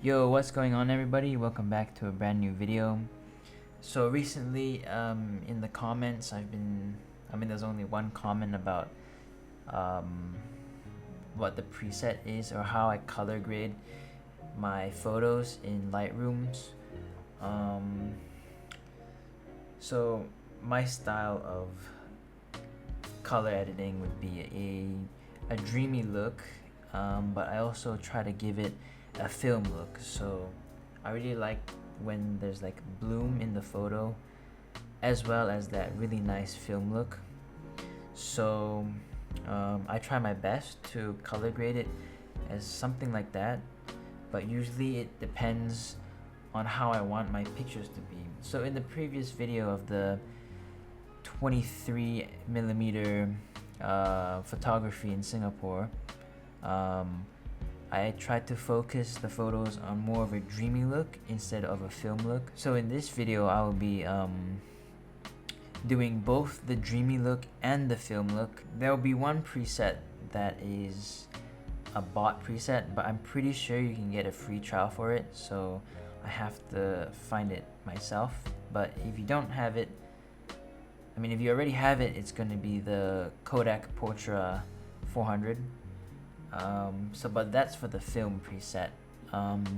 Yo, what's going on, everybody? Welcome back to a brand new video. So recently, in the comments, there's only one comment about what the preset is or how I color grade my photos in Lightrooms. So my style of color editing would be a dreamy look, but I also try to give it a film look. So I really like when there's like bloom in the photo as well as that really nice film look. So I try my best to color grade it as something like that, but usually it depends on how I want my pictures to be. So in the previous video of the 23mm photography in Singapore, I tried to focus the photos on more of a dreamy look instead of a film look. So in this video, I will be doing both the dreamy look and the film look. There will be one preset that is a bought preset, but I'm pretty sure you can get a free trial for it, so I have to find it myself. But if you don't have it, if you already have it, it's going to be the Kodak Porta 400. But that's for the film preset.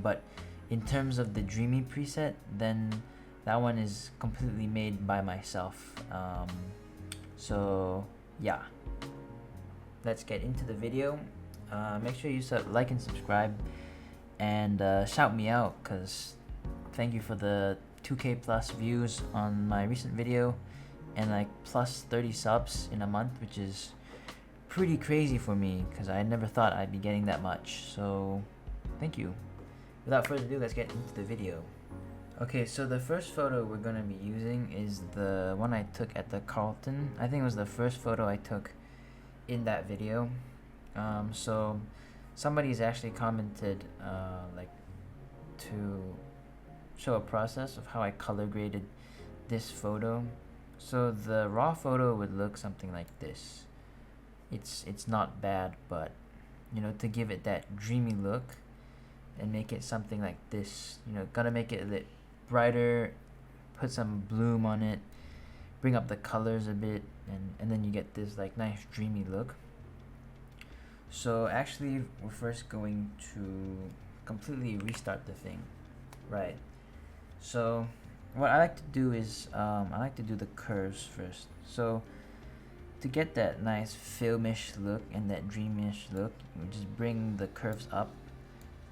But in terms of the dreamy preset, then that one is completely made by myself. So yeah, let's get into the video. Make sure you like and subscribe, and shout me out, because thank you for the 2K plus views on my recent video and like plus 30 subs in a month, which is pretty crazy for me because I never thought I'd be getting that much. So thank you. Without further ado, let's get into the video. Okay, so the first photo we're going to be using is the one I took at the Carlton. I think it was the first photo I took in that video. So somebody's actually commented to show a process of how I color graded this photo. So the raw photo would look something like this. It's not bad, but to give it that dreamy look and make it something like this, gotta make it a bit brighter, put some bloom on it, bring up the colors a bit, and then you get this like nice dreamy look. So actually we're first going to completely restart the thing, right? So what I like to do is I like to do the curves first. So to get that nice filmish look and that dreamish look, you just bring the curves up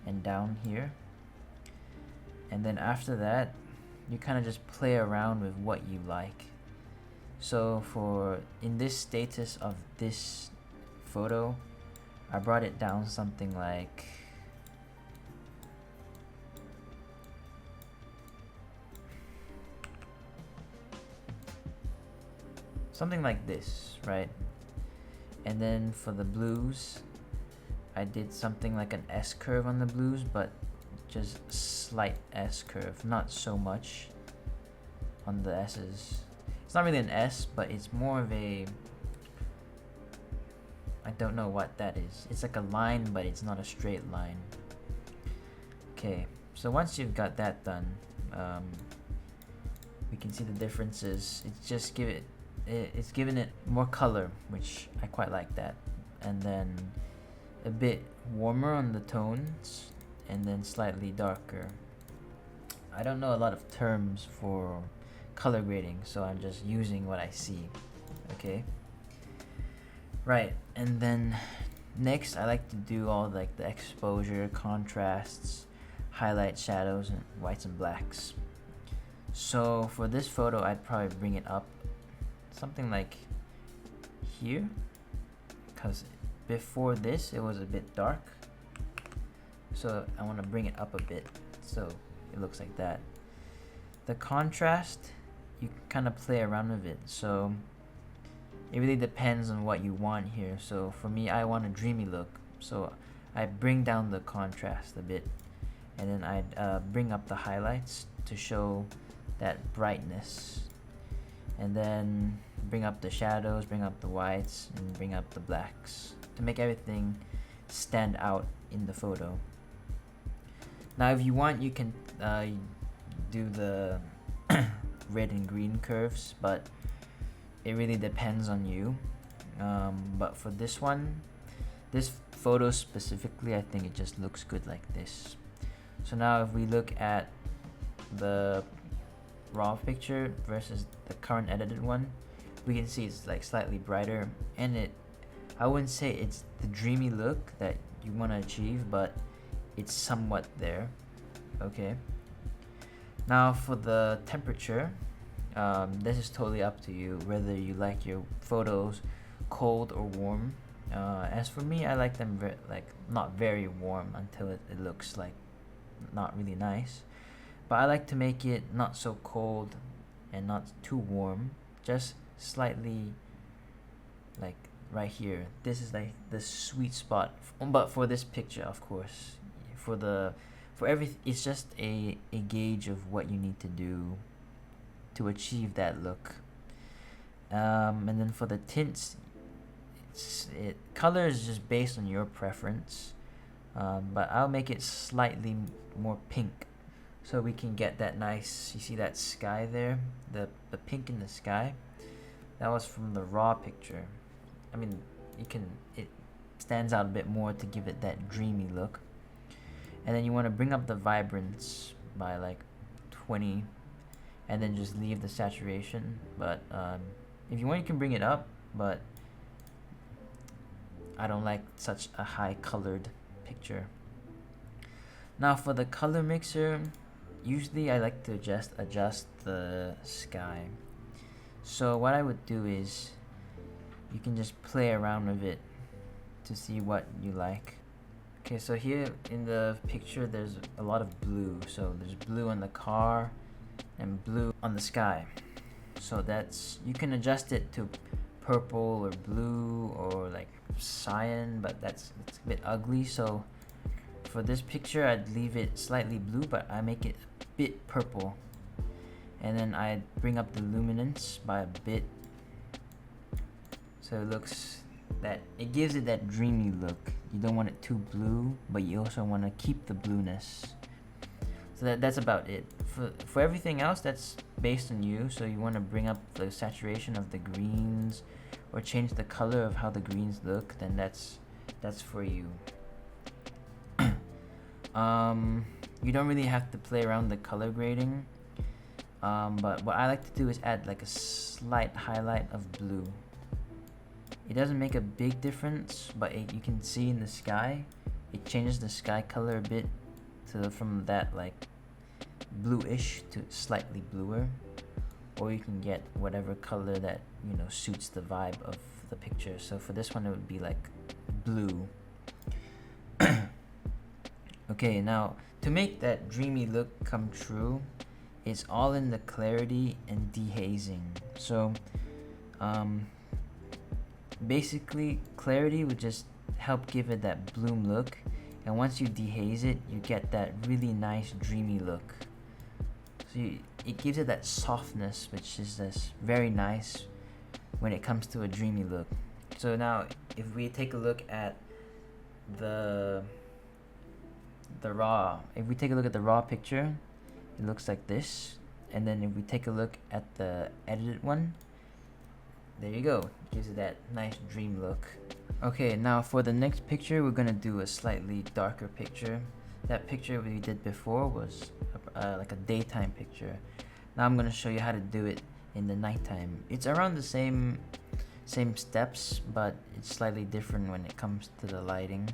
and down here, and then after that you kind of just play around with what you like. So in this status of this photo, I brought it down something like this, right? And then for the blues, I did something like an S curve on the blues, but just slight S curve, not so much on the S's. It's not really an S, but it's more of a, I don't know what that is. It's like a line, but it's not a straight line. Okay, so once you've got that done, we can see the differences. It's given it more color, which I quite like that, and then a bit warmer on the tones, and then slightly darker. I don't know a lot of terms for color grading, so I'm just using what I see. Okay, right, and then next I like to do all like the exposure, contrasts, highlights, shadows, and whites and blacks. So for this photo, I'd probably bring it up something like here, because before this it was a bit dark, so I want to bring it up a bit so it looks like that. The contrast, you kind of play around with it, so it really depends on what you want here. So for me, I want a dreamy look, so I bring down the contrast a bit, and then I'd bring up the highlights to show that brightness, and then bring up the shadows, bring up the whites, and bring up the blacks to make everything stand out in the photo. Now if you want, you can do the red and green curves, but it really depends on you. But for this one, this photo specifically, I think it just looks good like this. So now if we look at the raw picture versus the current edited one, we can see it's like slightly brighter, and I wouldn't say it's the dreamy look that you want to achieve, but it's somewhat there. Okay, now for the temperature, this is totally up to you whether you like your photos cold or warm. As for me, I like them not very warm until it looks like not really nice, but I like to make it not so cold and not too warm, just slightly like right here. This is like the sweet spot, but for this picture, of course, for everything, it's just a gauge of what you need to do to achieve that look. And then for the tints, color is just based on your preference, but I'll make it slightly more pink so we can get that nice, you see that sky there, the pink in the sky, that was from the raw picture. I mean, it stands out a bit more to give it that dreamy look. And then you want to bring up the vibrance by like 20, and then just leave the saturation. But if you want, you can bring it up, but I don't like such a high colored picture. Now for the color mixer, usually I like to just adjust the sky. So what I would do is you can just play around with it to see what you like. Okay, so here in the picture there's a lot of blue. So there's blue on the car and blue on the sky. So you can adjust it to purple or blue or like cyan, but it's a bit ugly. So for this picture, I'd leave it slightly blue, but I make it a bit purple. And then I bring up the luminance by a bit, so it gives it that dreamy look. You don't want it too blue, but you also want to keep the blueness. So that's about it. For everything else, that's based on you. So you want to bring up the saturation of the greens, or change the color of how the greens look. Then that's for you. You don't really have to play around the color grading. But what I like to do is add like a slight highlight of blue. It doesn't make a big difference, but you can see in the sky, it changes the sky color a bit from that like bluish to slightly bluer, or you can get whatever color that suits the vibe of the picture. So for this one, it would be like blue. Okay, now to make that dreamy look come true, it's all in the clarity and dehazing. So basically it would just help give it that bloom look, and once you dehaze it, you get that really nice dreamy look. So it gives it that softness, which is just very nice when it comes to a dreamy look. So now if we take a look at the raw picture, it looks like this. And then if we take a look at the edited one, there you go, it gives it that nice dream look. Okay, now for the next picture, we're gonna do a slightly darker picture. That picture we did before was like a daytime picture. Now I'm gonna show you how to do it in the nighttime. It's around the same steps, but it's slightly different when it comes to the lighting.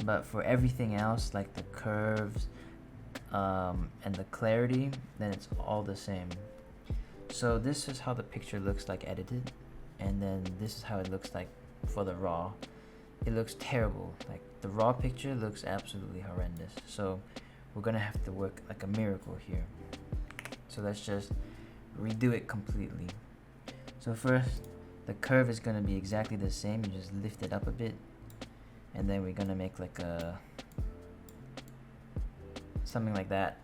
But for everything else, like the curves and the clarity, then it's all the same. So this is how the picture looks like edited, and then this is how it looks like for the raw. It looks terrible. Like the raw picture looks absolutely horrendous. So we're gonna have to work like a miracle here. So let's just redo it completely. So first, the curve is gonna be exactly the same. You just lift it up a bit, and then we're gonna make like something like that,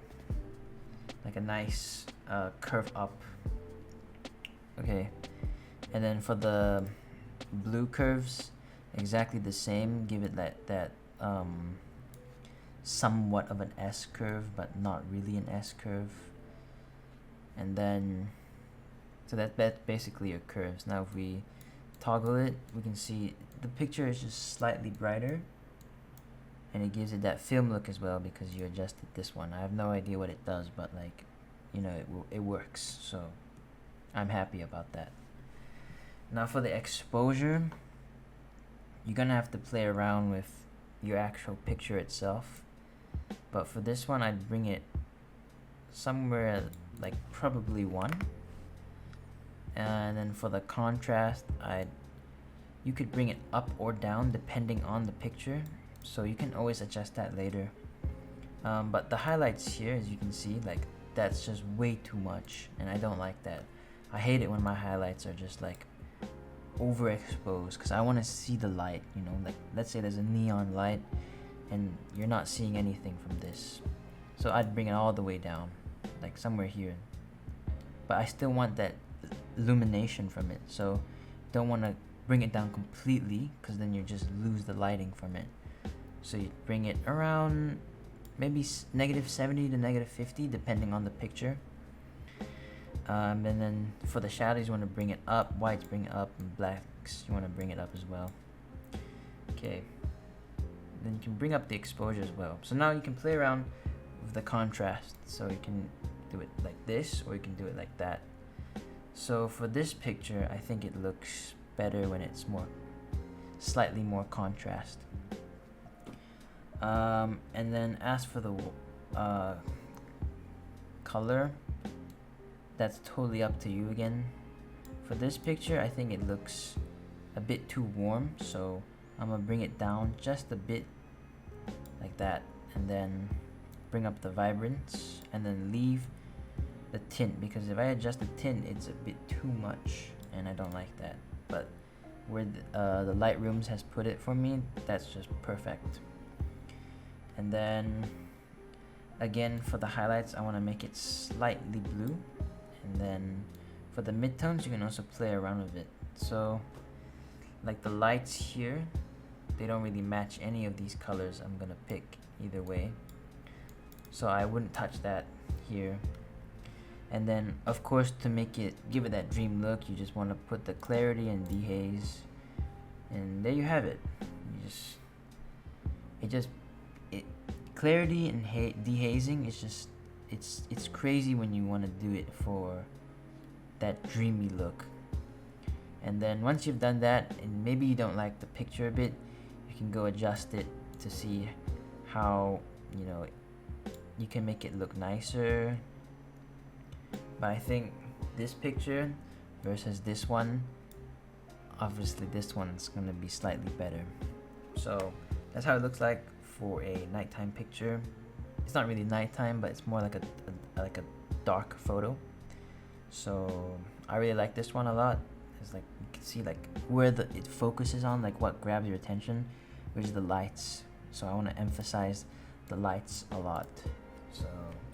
like a nice curve up. Okay, and then for the blue curves, exactly the same. Give it that somewhat of an S curve, but not really an S curve. And then, so that's basically your curves. Now if we toggle it, we can see the picture is just slightly brighter, and it gives it that film look as well because you adjusted this one. I have no idea what it does, but like, you know, it works, so I'm happy about that. Now for the exposure, you're gonna have to play around with your actual picture itself, but for this one I'd bring it somewhere like probably 1. And then for the contrast, you could bring it up or down depending on the picture, so you can always adjust that later. But the highlights here, as you can see, like that's just way too much, and I don't like that. I hate it when my highlights are just like overexposed, because I want to see the light, you know, like let's say there's a neon light and you're not seeing anything from this, so I'd bring it all the way down, like somewhere here, but I still want that illumination from it, so don't want to bring it down completely because then you just lose the lighting from it. So you bring it around maybe -70 to -50 depending on the picture. And then for the shadows, you want to bring it up, whites bring it up, and blacks you want to bring it up as well. Okay, then you can bring up the exposure as well. So now you can play around with the contrast, so you can do it like this or you can do it like that. So for this picture, I think it looks better when it's slightly more contrast. And then as for the color, that's totally up to you again. For this picture, I think it looks a bit too warm, so I'm gonna bring it down just a bit like that, and then bring up the vibrance, and then leave the tint, because if I adjust the tint, it's a bit too much and I don't like that. But where the Lightroom has put it for me, that's just perfect. And then again, for the highlights, I want to make it slightly blue, and then for the midtones, you can also play around with it. So like the lights here, they don't really match any of these colors I'm gonna pick either way, so I wouldn't touch that here. And then of course, to give it that dream look, you just want to put the clarity and dehaze, and there you have it. Clarity and dehazing is just, it's crazy when you want to do it for that dreamy look. And then once you've done that, and maybe you don't like the picture a bit, you can go adjust it to see how, you know, you can make it look nicer. But I think this picture versus this one, obviously this one's gonna be slightly better. So that's how it looks like for a nighttime picture. It's not really nighttime, but it's more like a dark photo. So I really like this one a lot. It's like you can see like where it focuses on, like what grabs your attention, which is the lights. So I want to emphasize the lights a lot. So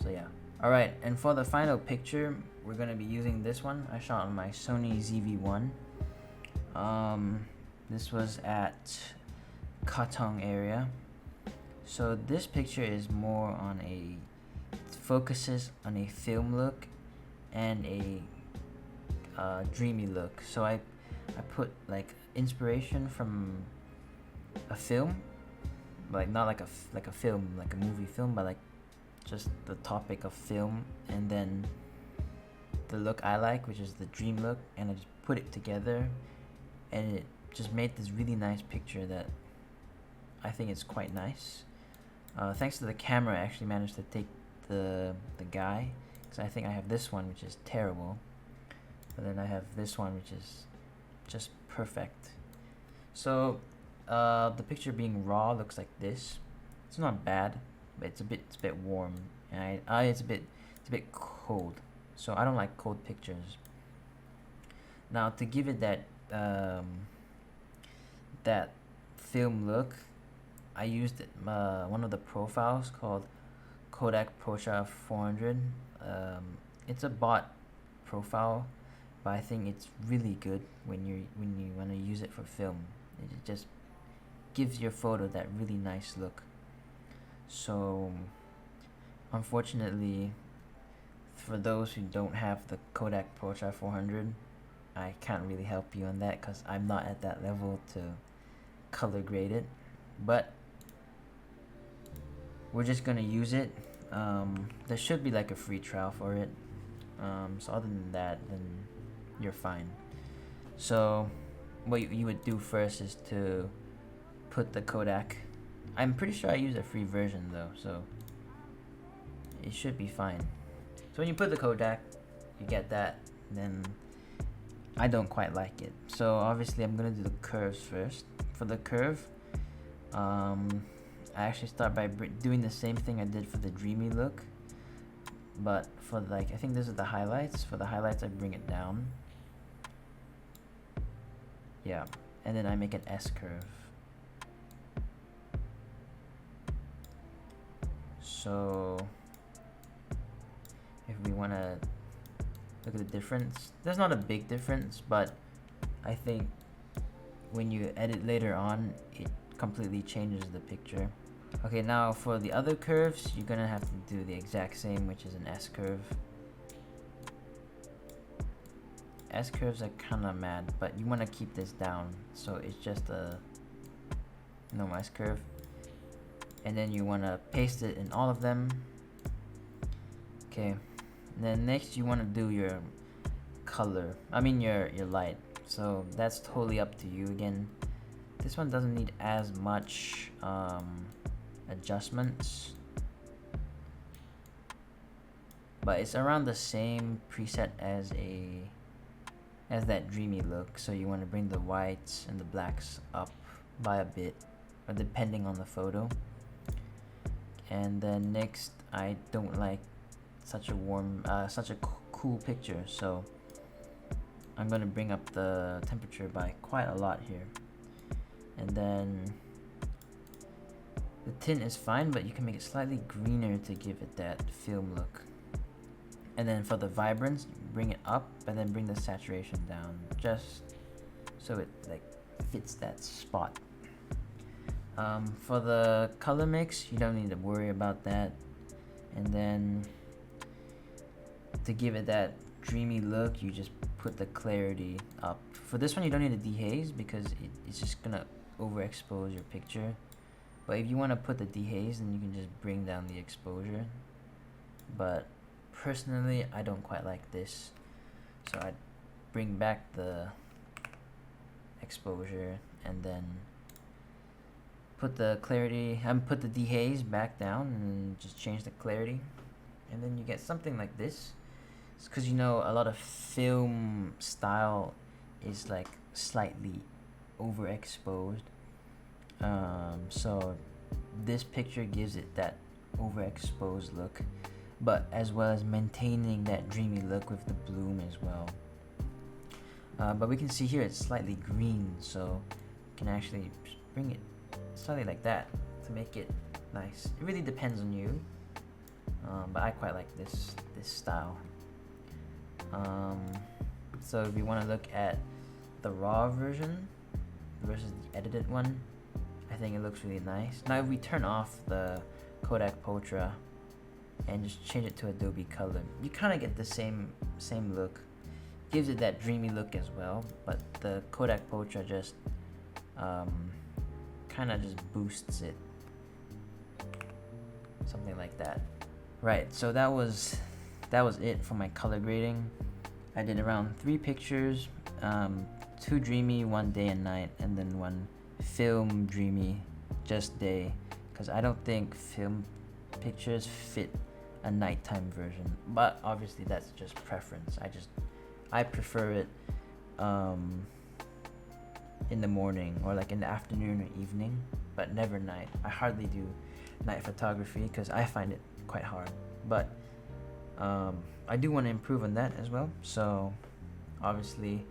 yeah. Alright, and for the final picture, we're going to be using this one. I shot on my Sony ZV-1. This was at Katong area. So this picture is more on it focuses on a film look and a dreamy look. So I put like inspiration from a film, like not like a film, like a movie film, but like just the topic of film, and then the look I like, which is the dream look, and I just put it together, and it just made this really nice picture that I think is quite nice. Thanks to the camera, I actually managed to take the guy, because I think I have this one which is terrible, but then I have this one which is just perfect. So the picture being raw looks like this. It's not bad, but it's a bit warm, and it's a bit cold. So I don't like cold pictures. Now to give it that that film look, I used one of the profiles called Kodak Porta 400. It's a bot profile, but I think it's really good when you want to use it for film. It just gives your photo that really nice look. So unfortunately, for those who don't have the Kodak Porta 400, I can't really help you on that because I'm not at that level to color grade it, but we're just gonna use it. There should be like a free trial for it, so other than that, then you're fine. So what you would do first is to put the Kodak. I'm pretty sure I use a free version though, so it should be fine. So when you put the Kodak, you get that. Then I don't quite like it, so obviously I'm gonna do the curves first. For the curve, I actually start by doing the same thing I did for the dreamy look, but for like, I think this is the highlights. For the highlights, I bring it down. Yeah, and then I make an S curve. So if we want to look at the difference, there's not a big difference, but I think when you edit later on, it completely changes the picture. Okay, now for the other curves, you're gonna have to do the exact same, which is an S curve. S curves are kinda mad, but you wanna keep this down, so it's just a normal S curve. And then you wanna paste it in all of them. Okay, and then next you wanna do your color, your light. So that's totally up to you. Again, this one doesn't need as much adjustments, but it's around the same preset as that dreamy look. So you want to bring the whites and the blacks up by a bit, or depending on the photo. And then next, I don't like such a cool picture, so I'm going to bring up the temperature by quite a lot here. And then the tint is fine, but you can make it slightly greener to give it that film look. And then for the vibrance, bring it up and then bring the saturation down, just so it like fits that spot. For the color mix, you don't need to worry about that. And then to give it that dreamy look, you just put the clarity up. For this one, you don't need to dehaze because it's just gonna overexpose your picture. But if you want to put the dehaze, then you can just bring down the exposure. But personally, I don't quite like this, so I bring back the exposure and then put the clarity. Put the dehaze back down and just change the clarity, and then you get something like this. It's because a lot of film style is like slightly overexposed. So this picture gives it that overexposed look, but as well as maintaining that dreamy look with the bloom as well. But we can see here it's slightly green, so you can actually bring it slightly like that to make it nice. It really depends on you, but I quite like this style. So if you want to look at the raw version versus the edited one, I think it looks really nice. Now if we turn off the Kodak Porta and just change it to Adobe Color, you kind of get the same look. Gives it that dreamy look as well, but the Kodak Porta just kind of just boosts it, something like that. Right, so that was it for my color grading. I did around 3 pictures, 2 dreamy, 1 day and night, and then 1 film dreamy, just day, because I don't think film pictures fit a nighttime version, but obviously that's just preference. I prefer it in the morning or like in the afternoon or evening, but never night. I hardly do night photography because I find it quite hard, but I do want to improve on that as well. So obviously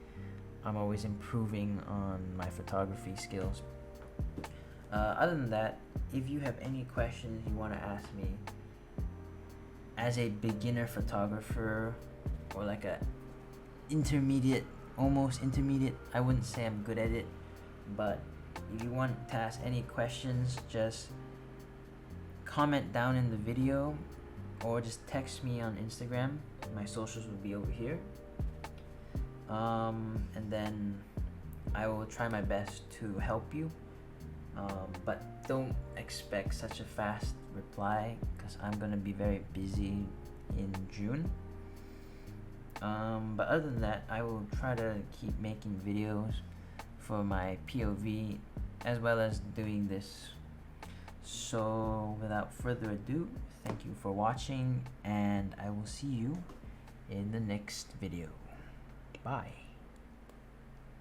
I'm always improving on my photography skills. Other than that, if you have any questions you want to ask me as a beginner photographer or like a almost intermediate, I wouldn't say I'm good at it, but if you want to ask any questions, just comment down in the video or just text me on Instagram. My socials will be over here. And then I will try my best to help you. But don't expect such a fast reply because I'm gonna be very busy in June. But other than that, I will try to keep making videos for my POV as well as doing this. So without further ado, thank you for watching, and I will see you in the next video. Bye.